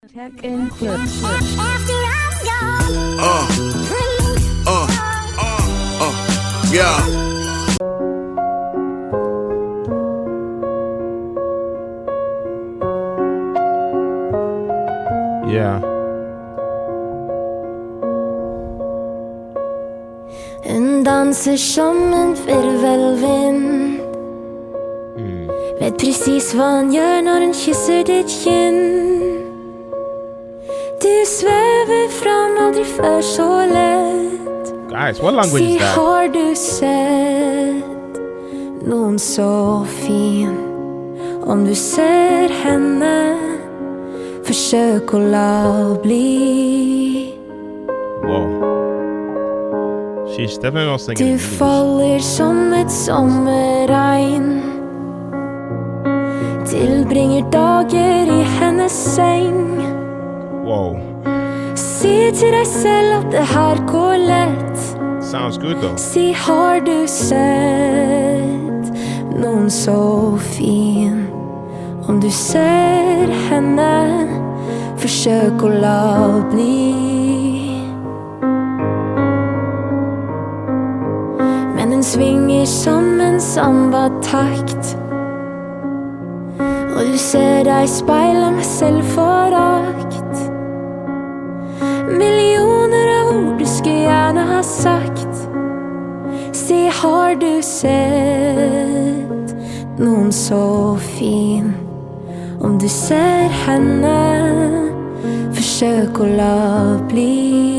Tech and clips. Yeah. Yeah. En danser som en virvelvind. Vet precis vad han gör när han kysser ditt kinn. Du svävar fram, aldrig för så lätt. Guys, what language is that? Har du sett någon så fin? Om du ser henne, försök att la bli. Whoa. She's definitely not singing in Du English. faller som ett sommarregn. Tillbringar dagar i hennes säng. Whoa. Se till dig själv att det här går lätt. Sounds good though. Se, har du sett någon så fin? Om du ser henne, försök att la bli. Men den svingar som en samba-takt. Och du ser dig spegla med självförakt. Miljoner av ord du skulle gärna ha sagt. Se, har du sett någon så fin? Om du ser henne, försök att la bli.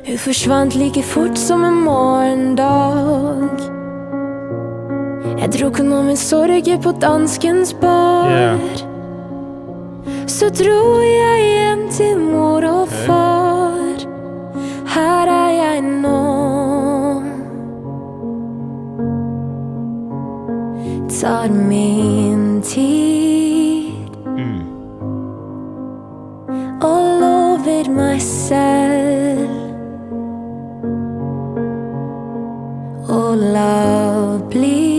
Du försvann lika fort som en morgondag. Jag drog honom min sorg på danskens bar. Yeah. Så drog jag hem till mor och far. Här är jag nå. Tar min tid. Och lovar mig själv och la bli.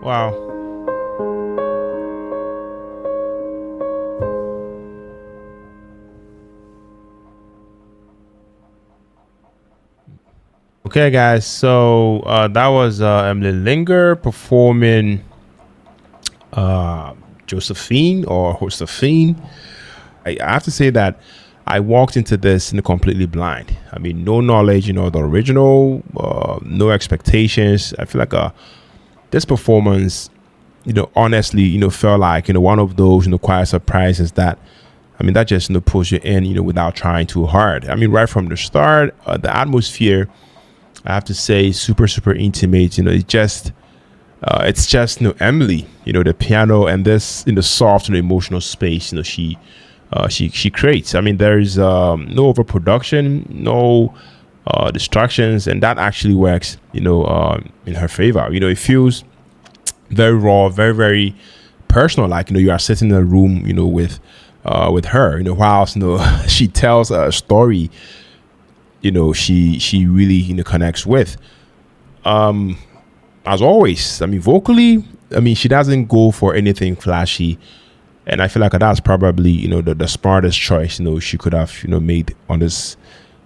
Wow. Okay, guys, so that was Emily Linge performing Josefin or Josefin. I have to say that I walked into this completely blind. I mean, no knowledge, the original, no expectations. I feel like this performance, honestly, felt like, one of those, quiet surprises that, that just, pulls you in, without trying too hard. I mean, right from the start, the atmosphere, I have to say, super, super intimate. It's just, Emily, the piano and this, soft and emotional space, she creates. I mean, there's no overproduction, no distractions, and that actually works, in her favor. It feels very raw, very, very personal. Like, you are sitting in a room, with her, whilst, she tells a story, she really, connects with. As always, I mean, vocally, she doesn't go for anything flashy. And I feel like that's probably, the smartest choice, she could have, made on this,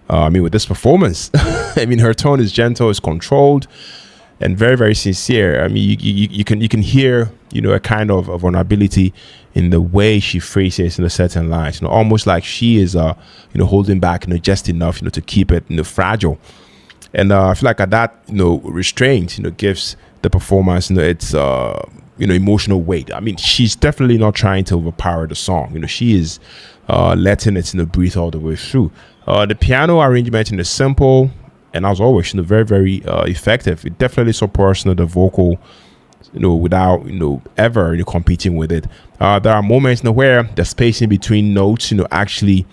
with this performance. I mean, her tone is gentle, is controlled. and very, very sincere. I mean, you can hear, a kind of a vulnerability in the way she phrases certain lines, almost like she is holding back, just enough, to keep it, fragile. And I feel like that, restraint, gives the performance, its emotional weight. I mean, she's definitely not trying to overpower the song. She is letting it, breathe all the way through. The piano arrangement is simple, and as always, very, very effective. It definitely supports the vocal, without ever competing with it. There are moments where the spacing between notes, actually,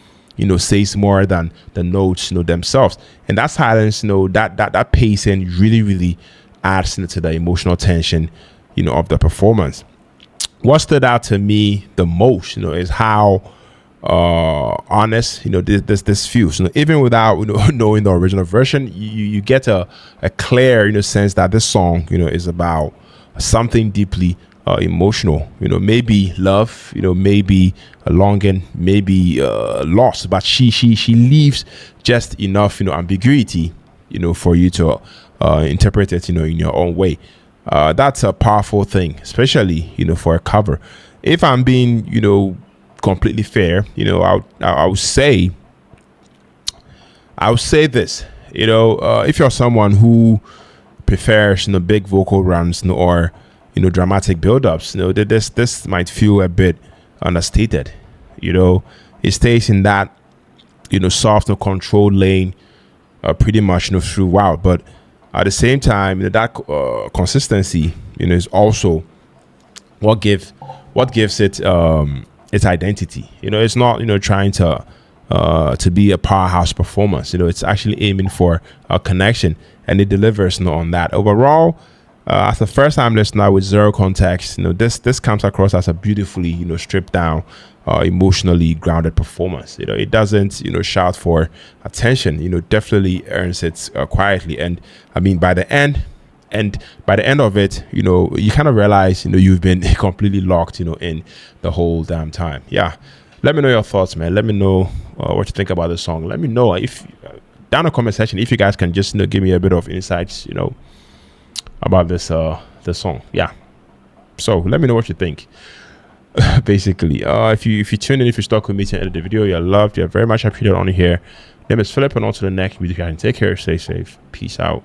says more than the notes, themselves. And that silence, that pacing really, really adds to the emotional tension, of the performance. What stood out to me the most, is how honest, this feels. Even without knowing the original version, you get a clear, sense that this song, is about something deeply emotional. Maybe love, maybe a longing, maybe loss. But she leaves just enough, ambiguity, for you to interpret it, in your own way. That's a powerful thing, especially for a cover. If I'm being completely fair, I would say this, if you're someone who prefers big vocal runs, or dramatic build-ups, this might feel a bit understated. It stays in that soft and controlled lane pretty much throughout, but at the same time, that consistency, is also what gives it its identity. It's not trying to be a powerhouse performance. It's actually aiming for a connection, and it delivers on that. Overall, as a first-time listener with zero context, this comes across as a beautifully stripped down, emotionally grounded performance. It doesn't shout for attention. Definitely earns it quietly. And I mean, by the end of it, you kind of realize you've been completely locked in the whole damn time. Yeah, let me know your thoughts, man. Let me know what you think about the song. Let me know if down in the comment section if you guys can just give me a bit of insights about this song. Yeah, so let me know what you think. Basically, if you tune in, if you stuck with me to the end of the video, you're loved, you're very much appreciated on here. Name is Philip, and on to the next video. Guys, take care, stay safe, peace out.